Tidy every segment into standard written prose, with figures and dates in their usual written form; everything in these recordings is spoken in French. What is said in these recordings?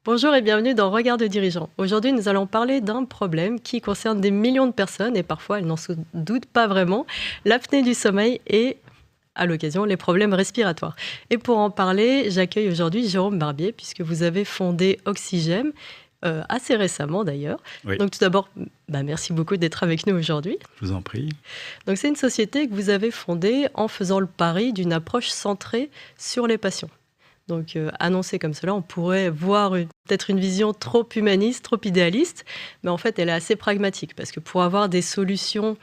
Bonjour et bienvenue dans Regard de dirigeant. Aujourd'hui, nous allons parler d'un problème qui concerne des millions de personnes et parfois elles n'en se doutent pas vraiment, l'apnée du sommeil et à l'occasion les problèmes respiratoires. Et pour en parler, j'accueille aujourd'hui Jérôme Barbier puisque vous avez fondé Oxygem, assez récemment d'ailleurs. Oui. Donc tout d'abord, merci beaucoup d'être avec nous aujourd'hui. Je vous en prie. Donc c'est une société que vous avez fondée en faisant le pari d'une approche centrée sur les patients. Donc, annoncée comme cela, on pourrait voir peut-être une vision trop humaniste, trop idéaliste, mais en fait, elle est assez pragmatique, parce que pour avoir des solutions,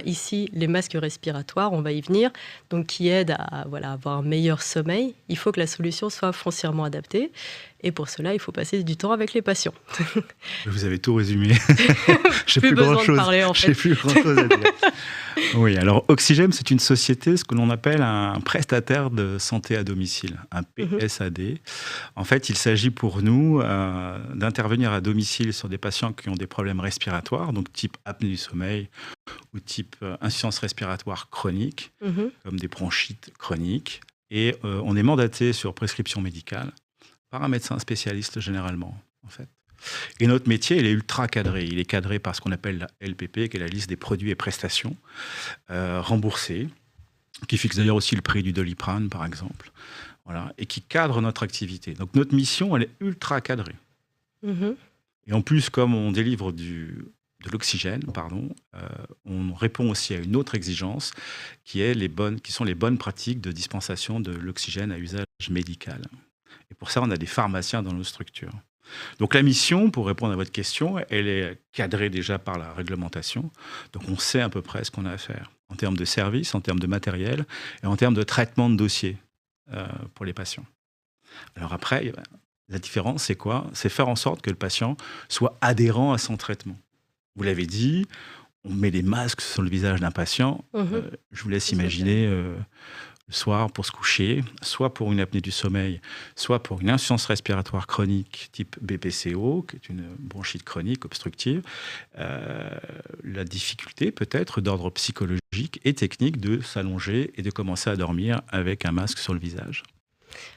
ici, les masques respiratoires, on va y venir, donc qui aident à avoir un meilleur sommeil, il faut que la solution soit foncièrement adaptée, et pour cela, il faut passer du temps avec les patients. Vous avez tout résumé. J'ai plus besoin de parler, en fait. J'ai plus grand-chose à dire. Oui, alors Oxygem, c'est une société, ce que l'on appelle un prestataire de santé à domicile, un PSAD. En fait, il s'agit pour nous d'intervenir à domicile sur des patients qui ont des problèmes respiratoires, donc type apnée du sommeil ou type insuffisance respiratoire chronique, comme des bronchites chroniques. Et on est mandaté sur prescription médicale par un médecin spécialiste généralement, en fait. Et notre métier, il est ultra cadré. Il est cadré par ce qu'on appelle la LPP, qui est la liste des produits et prestations remboursés, qui fixe d'ailleurs aussi le prix du Doliprane, par exemple, voilà, et qui cadre notre activité. Donc notre mission, elle est ultra cadrée. Et en plus, comme on délivre de l'oxygène, on répond aussi à une autre exigence, qui sont les bonnes pratiques de dispensation de l'oxygène à usage médical. Et pour ça, on a des pharmaciens dans nos structures. Donc la mission, pour répondre à votre question, elle est cadrée déjà par la réglementation. Donc on sait à peu près ce qu'on a à faire en termes de services, en termes de matériel et en termes de traitement de dossier pour les patients. Alors après, la différence, c'est quoi? C'est faire en sorte que le patient soit adhérent à son traitement. Vous l'avez dit, on met des masques sur le visage d'un patient. Je vous laisse imaginer... le soir pour se coucher, soit pour une apnée du sommeil, soit pour une insuffisance respiratoire chronique type BPCO, qui est une bronchite chronique obstructive. La difficulté peut être d'ordre psychologique et technique de s'allonger et de commencer à dormir avec un masque sur le visage.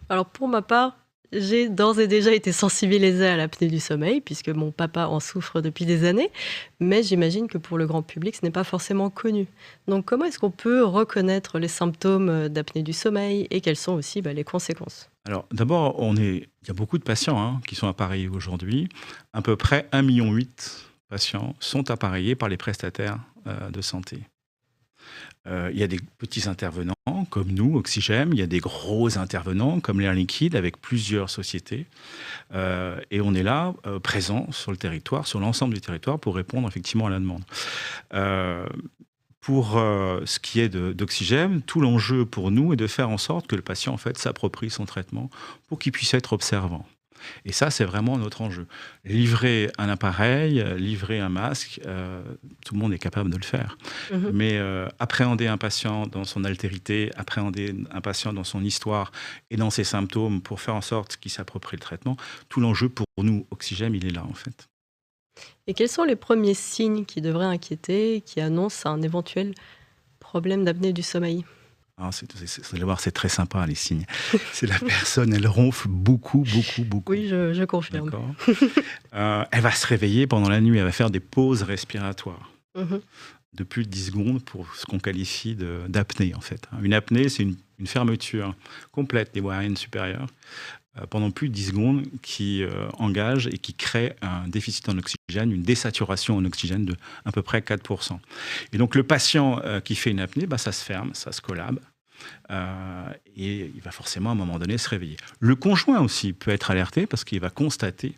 Alors pour ma part, j'ai d'ores et déjà été sensibilisée à l'apnée du sommeil, puisque mon papa en souffre depuis des années, mais j'imagine que pour le grand public, ce n'est pas forcément connu. Donc comment est-ce qu'on peut reconnaître les symptômes d'apnée du sommeil et quelles sont aussi les conséquences? Alors d'abord, il y a beaucoup de patients qui sont appareillés aujourd'hui. À peu près 1,8 million de patients sont appareillés par les prestataires de santé. Il y a des petits intervenants comme nous, Oxygem. Il y a des gros intervenants comme l'Air Liquide avec plusieurs sociétés. Et on est là, présent sur le territoire, sur l'ensemble du territoire pour répondre effectivement à la demande. Pour ce qui est d'Oxygem, tout l'enjeu pour nous est de faire en sorte que le patient en fait, s'approprie son traitement pour qu'il puisse être observant. Et ça, c'est vraiment notre enjeu. Livrer un appareil, livrer un masque, tout le monde est capable de le faire. Mais appréhender un patient dans son altérité, appréhender un patient dans son histoire et dans ses symptômes pour faire en sorte qu'il s'approprie le traitement, tout l'enjeu pour nous, Oxygem, il est là en fait. Et quels sont les premiers signes qui devraient inquiéter, qui annoncent un éventuel problème d'apnée du sommeil? Alors, vous allez voir, c'est très sympa, les signes. C'est la personne, elle ronfle beaucoup. Oui, je confirme. Elle va se réveiller pendant la nuit, elle va faire des pauses respiratoires de plus de 10 secondes pour ce qu'on qualifie d'apnée, en fait. Une apnée, c'est une fermeture complète des voies aériennes supérieures pendant plus de 10 secondes qui engage et qui crée un déficit en oxygène, une désaturation en oxygène de à peu près 4%. Et donc le patient qui fait une apnée, ça se ferme, ça se collabe. Et il va forcément à un moment donné se réveiller. Le conjoint aussi peut être alerté parce qu'il va constater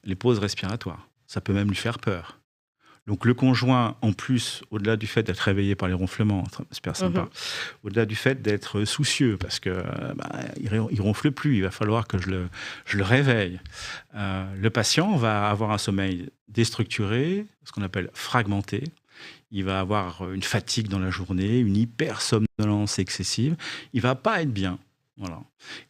les pauses respiratoires. Ça peut même lui faire peur. Donc le conjoint, en plus, au-delà du fait d'être réveillé par les ronflements, super sympa, au-delà du fait d'être soucieux, parce que il ronfle plus, il va falloir que je le réveille. Le patient va avoir un sommeil déstructuré, ce qu'on appelle fragmenté. Il va avoir une fatigue dans la journée, une hypersomnolence excessive. Il va pas être bien. Voilà.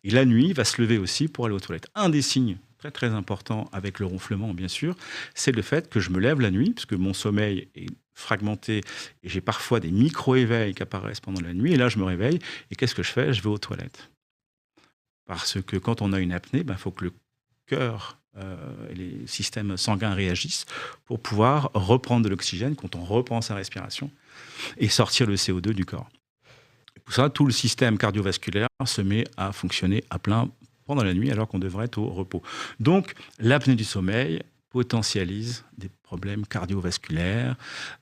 Et la nuit, il va se lever aussi pour aller aux toilettes. Un des signes très très important avec le ronflement, bien sûr, c'est le fait que je me lève la nuit, parce que mon sommeil est fragmenté et j'ai parfois des micro-éveils qui apparaissent pendant la nuit. Et là, je me réveille et qu'est-ce que je fais? Je vais aux toilettes. Parce que quand on a une apnée, faut que le cœur et les systèmes sanguins réagissent pour pouvoir reprendre de l'oxygène quand on reprend sa respiration et sortir le CO2 du corps. Et pour ça, tout le système cardiovasculaire se met à fonctionner à plein pendant la nuit alors qu'on devrait être au repos. Donc, l'apnée du sommeil potentialise des problèmes cardiovasculaires,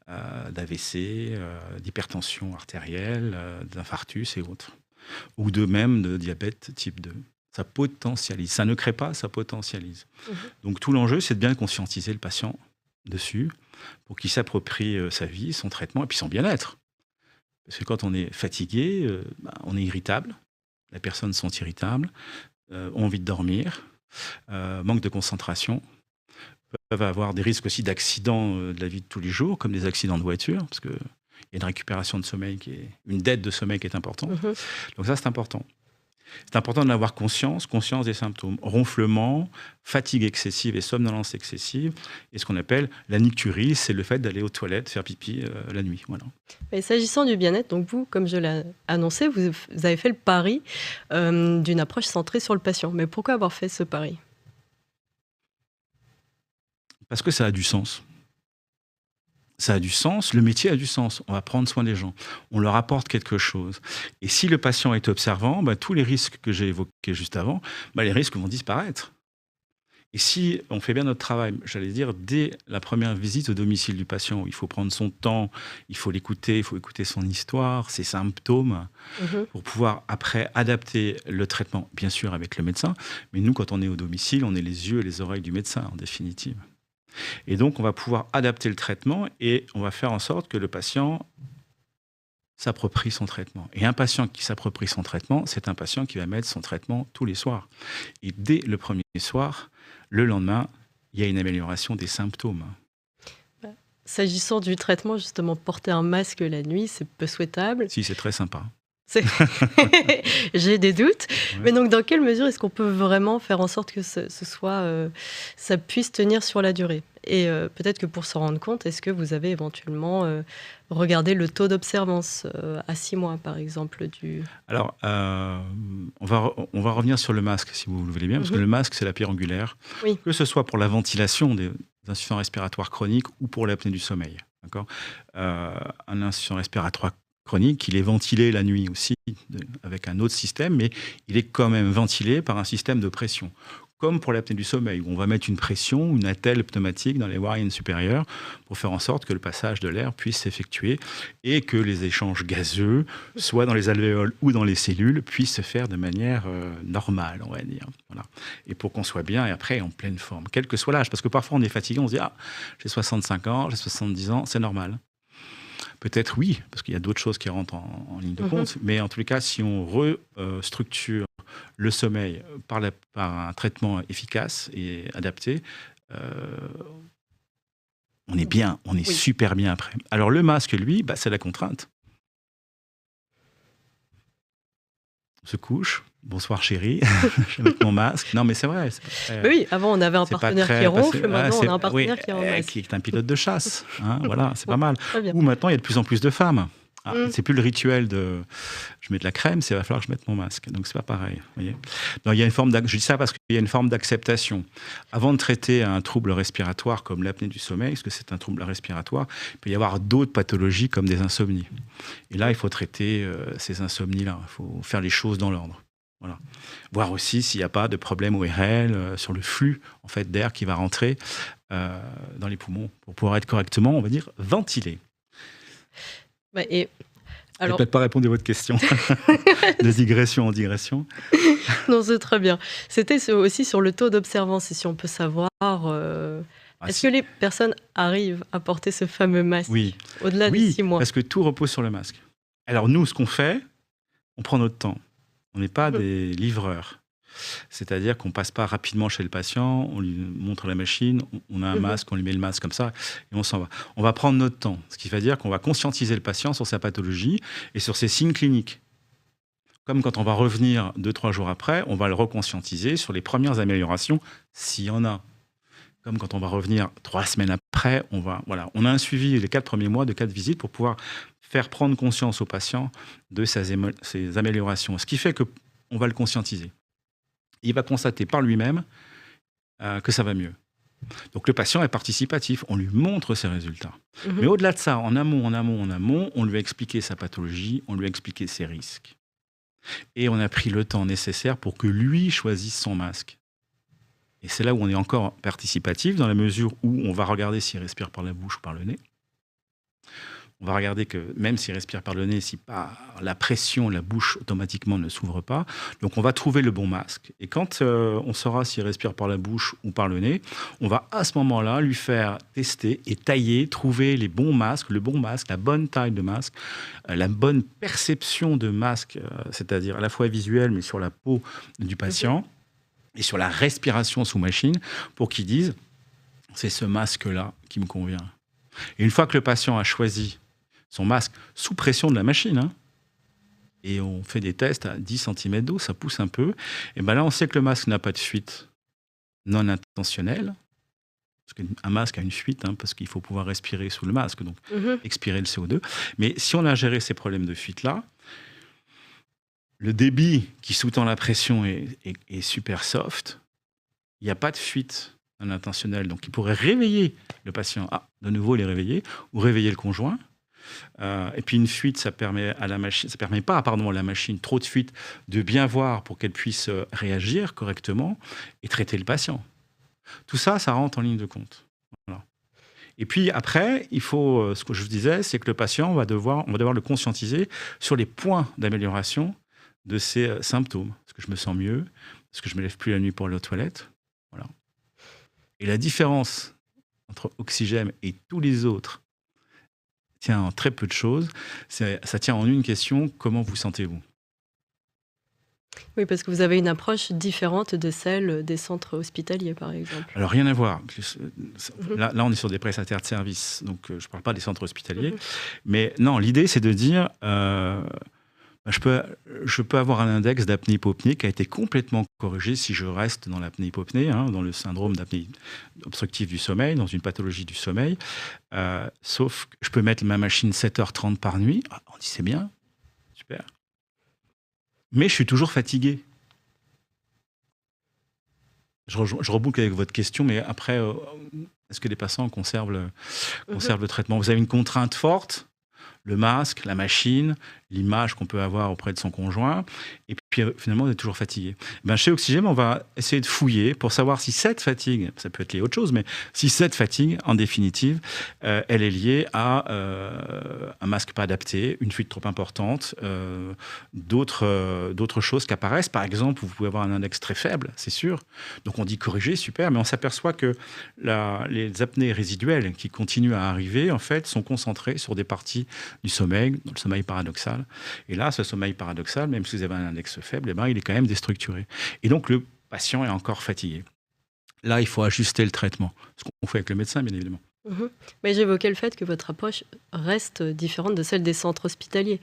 d'AVC, d'hypertension artérielle, d'infarctus et autres. Ou de même de diabète type 2. Ça potentialise. Ça ne crée pas, ça potentialise. Donc tout l'enjeu, c'est de bien conscientiser le patient dessus pour qu'il s'approprie sa vie, son traitement et puis son bien-être. Parce que quand on est fatigué, on est irritable. Les personnes sont irritables, ont envie de dormir, manque de concentration, peuvent avoir des risques aussi d'accidents de la vie de tous les jours, comme des accidents de voiture, parce qu'il y a une récupération de sommeil, une dette de sommeil qui est importante. Donc ça, c'est important. C'est important d'en avoir conscience des symptômes. Ronflement, fatigue excessive et somnolence excessive. Et ce qu'on appelle la nicturie, c'est le fait d'aller aux toilettes, faire pipi la nuit. Voilà. Et s'agissant du bien-être, donc vous, comme je l'ai annoncé, vous avez fait le pari d'une approche centrée sur le patient. Mais pourquoi avoir fait ce pari ? Parce que ça a du sens. Ça a du sens, le métier a du sens. On va prendre soin des gens, on leur apporte quelque chose. Et si le patient est observant, tous les risques que j'ai évoqués juste avant, les risques vont disparaître. Et si on fait bien notre travail, j'allais dire, dès la première visite au domicile du patient, où il faut prendre son temps, il faut l'écouter, il faut écouter son histoire, ses symptômes, pour pouvoir après adapter le traitement, bien sûr avec le médecin. Mais nous, quand on est au domicile, on est les yeux et les oreilles du médecin, en définitive. Et donc, on va pouvoir adapter le traitement et on va faire en sorte que le patient s'approprie son traitement. Et un patient qui s'approprie son traitement, c'est un patient qui va mettre son traitement tous les soirs. Et dès le premier soir, le lendemain, il y a une amélioration des symptômes. S'agissant du traitement, justement, porter un masque la nuit, c'est peu souhaitable. Si, c'est très sympa. J'ai des doutes. Ouais. Mais donc, dans quelle mesure est-ce qu'on peut vraiment faire en sorte que ça puisse tenir sur la durée ? Et peut-être que pour s'en rendre compte, est-ce que vous avez éventuellement regardé le taux d'observance à 6 mois, par exemple Alors, on va revenir sur le masque, si vous le voulez bien, parce que le masque, c'est la pierre angulaire, que ce soit pour la ventilation des insuffisants respiratoires chroniques ou pour l'apnée du sommeil. D'accord ? Un insuffisant respiratoire chronique, il est ventilé la nuit aussi avec un autre système, mais il est quand même ventilé par un système de pression. Comme pour l'apnée du sommeil, où on va mettre une pression, une attelle pneumatique dans les voies supérieures pour faire en sorte que le passage de l'air puisse s'effectuer et que les échanges gazeux, soit dans les alvéoles ou dans les cellules, puissent se faire de manière normale, on va dire. Voilà. Et pour qu'on soit bien et après en pleine forme, quel que soit l'âge. Parce que parfois on est fatigué, on se dit « Ah, j'ai 65 ans, j'ai 70 ans, c'est normal ». Peut-être oui, parce qu'il y a d'autres choses qui rentrent en ligne de compte. Mais en tous les cas, si on restructure le sommeil par un traitement efficace et adapté, on est bien, on est super bien après. Alors le masque, lui, c'est la contrainte. On se couche. Bonsoir chérie, je vais mettre mon masque. Non mais c'est vrai. Oui, avant on avait un partenaire qui ronfle, maintenant on a un partenaire qui est en masque. Qui est un pilote de chasse. Voilà, c'est pas mal. Ou maintenant il y a de plus en plus de femmes. C'est plus le rituel de je mets de la crème, il va falloir que je mette mon masque. Donc c'est pas pareil. Voyez. Donc, il y a une forme je dis ça parce qu'il y a une forme d'acceptation. Avant de traiter un trouble respiratoire comme l'apnée du sommeil, parce que c'est un trouble respiratoire, il peut y avoir d'autres pathologies comme des insomnies. Et là, il faut traiter ces insomnies-là. Il faut faire les choses dans l'ordre. Voilà. Voir aussi s'il n'y a pas de problème ORL sur le flux en fait, d'air qui va rentrer dans les poumons pour pouvoir être correctement, on va dire, ventilé. Alors... Je n'ai peut-être pas répondu à votre question de digression en digression. Non, c'est très bien. C'était aussi sur le taux d'observance, et si on peut savoir, est-ce que les personnes arrivent à porter ce fameux masque au-delà des 6 mois ? Parce que tout repose sur le masque. Alors nous, ce qu'on fait, on prend notre temps. On n'est pas des livreurs. C'est-à-dire qu'on ne passe pas rapidement chez le patient, on lui montre la machine, on a un masque, on lui met le masque comme ça, et on s'en va. On va prendre notre temps, ce qui veut dire qu'on va conscientiser le patient sur sa pathologie et sur ses signes cliniques. Comme quand on va revenir 2-3 jours après, on va le reconscientiser sur les premières améliorations, s'il y en a. Comme quand on va revenir 3 semaines après, on a un suivi les 4 premiers mois de 4 visites pour pouvoir faire prendre conscience au patient de ces améliorations. Ce qui fait qu'on va le conscientiser. Il va constater par lui-même que ça va mieux. Donc le patient est participatif, on lui montre ses résultats. Mhm. Mais au-delà de ça, en amont, on lui a expliqué sa pathologie, on lui a expliqué ses risques. Et on a pris le temps nécessaire pour que lui choisisse son masque. Et c'est là où on est encore participatif, dans la mesure où on va regarder s'il respire par la bouche ou par le nez. On va regarder que même s'il respire par le nez, si par la pression, la bouche automatiquement ne s'ouvre pas. Donc on va trouver le bon masque. Et quand on saura s'il respire par la bouche ou par le nez, on va à ce moment-là lui faire tester et tailler, trouver les bons masques, le bon masque, la bonne taille de masque, la bonne perception de masque, c'est-à-dire à la fois visuelle mais sur la peau du patient et sur la respiration sous machine pour qu'il dise c'est ce masque-là qui me convient. Et une fois que le patient a choisi son masque sous pression de la machine, hein, et on fait des tests à 10 cm d'eau, ça pousse un peu, et ben là on sait que le masque n'a pas de fuite non intentionnelle, parce qu'un masque a une fuite, hein, parce qu'il faut pouvoir respirer sous le masque, donc expirer le CO2. Mais si on a géré ces problèmes de fuite-là, le débit qui sous-tend la pression est super soft, il n'y a pas de fuite non intentionnelle, donc il pourrait réveiller le patient, de nouveau il est réveillé, ou réveiller le conjoint. Et puis une fuite, ça permet pas à la machine, trop de fuite, de bien voir pour qu'elle puisse réagir correctement et traiter le patient. Tout ça, ça rentre en ligne de compte. Voilà. Et puis après, il faut, ce que je vous disais, c'est que le patient, on va devoir le conscientiser sur les points d'amélioration de ses symptômes. Est-ce que je me sens mieux? Est-ce que je me lève plus la nuit pour aller aux toilettes? Voilà. Et la différence entre Oxygem et tous les autres tient en très peu de choses. Ça tient en une question: comment vous sentez-vous? Oui, parce que vous avez une approche différente de celle des centres hospitaliers, par exemple. Alors, rien à voir. Là, on est sur des prestataires de services, donc je ne parle pas des centres hospitaliers. Mais non, l'idée, c'est de dire, je peux avoir un index d'apnée-hypopnée qui a été complètement corrigé si je reste dans l'apnée-hypopnée, hein, dans le syndrome d'apnée obstructive du sommeil, dans une pathologie du sommeil. Sauf que je peux mettre ma machine 7h30 par nuit. On dit c'est bien, super. Mais je suis toujours fatigué. Je reboucle avec votre question, mais après, est-ce que les patients conservent le traitement? Vous avez une contrainte forte, le masque, la machine, l'image qu'on peut avoir auprès de son conjoint, et puis finalement, on est toujours fatigué. Chez Oxygem, on va essayer de fouiller pour savoir si cette fatigue, ça peut être lié à autre chose, mais si cette fatigue, en définitive, elle est liée à un masque pas adapté, une fuite trop importante, d'autres choses qui apparaissent. Par exemple, vous pouvez avoir un index très faible, c'est sûr. Donc on dit corriger, super, mais on s'aperçoit que les apnées résiduelles qui continuent à arriver, en fait, sont concentrées sur des parties du sommeil, dans le sommeil paradoxal. Et là, ce sommeil paradoxal, même si vous avez un index faible, il est quand même déstructuré. Et donc, le patient est encore fatigué. Là, il faut ajuster le traitement. Ce qu'on fait avec le médecin, bien évidemment. Mais j'évoquais le fait que votre approche reste différente de celle des centres hospitaliers.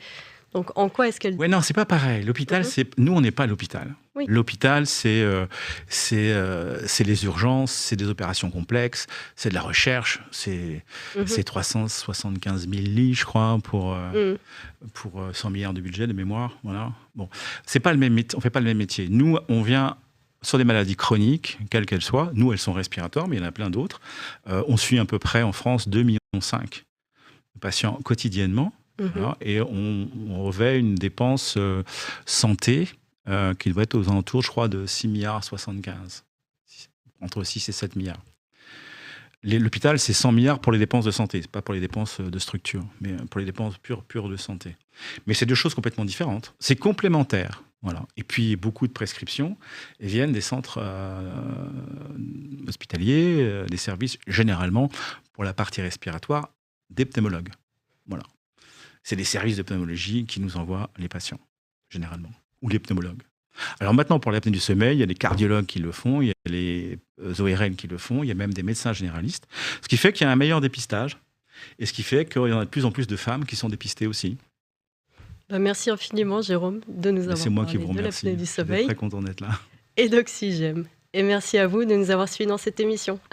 Donc, en quoi est-ce qu'elle... Oui, non, c'est pas pareil. L'hôpital, nous, on n'est pas l'hôpital. Oui. L'hôpital, c'est les urgences, c'est des opérations complexes, c'est de la recherche, c'est 375 000 lits, je crois, pour 100 milliards de budget de mémoire. Voilà. Bon, c'est pas le même métier, on fait pas le même métier. Nous, on vient sur des maladies chroniques, quelles qu'elles soient. Nous, elles sont respiratoires, mais il y en a plein d'autres. On suit à peu près en France 2,5 millions de patients quotidiennement. Voilà, et on revêt une dépense santé qui doit être aux alentours, je crois, de 6,75 milliards, entre 6 et 7 milliards. L'hôpital, c'est 100 milliards pour les dépenses de santé, pas pour les dépenses de structure, mais pour les dépenses pures de santé. Mais c'est deux choses complètement différentes. C'est complémentaire. Voilà. Et puis, beaucoup de prescriptions viennent des centres hospitaliers, des services, généralement, pour la partie respiratoire, des pneumologues. Voilà. C'est des services de pneumologie qui nous envoient les patients, généralement, ou les pneumologues. Alors maintenant, pour l'apnée du sommeil, il y a des cardiologues qui le font, il y a les ORL qui le font, il y a même des médecins généralistes, ce qui fait qu'il y a un meilleur dépistage, et ce qui fait qu'il y en a de plus en plus de femmes qui sont dépistées aussi. Merci infiniment, Jérôme, de nous avoir parlé de l'apnée du sommeil. Je suis très content d'être là. Et d'Oxygem. Et merci à vous de nous avoir suivis dans cette émission.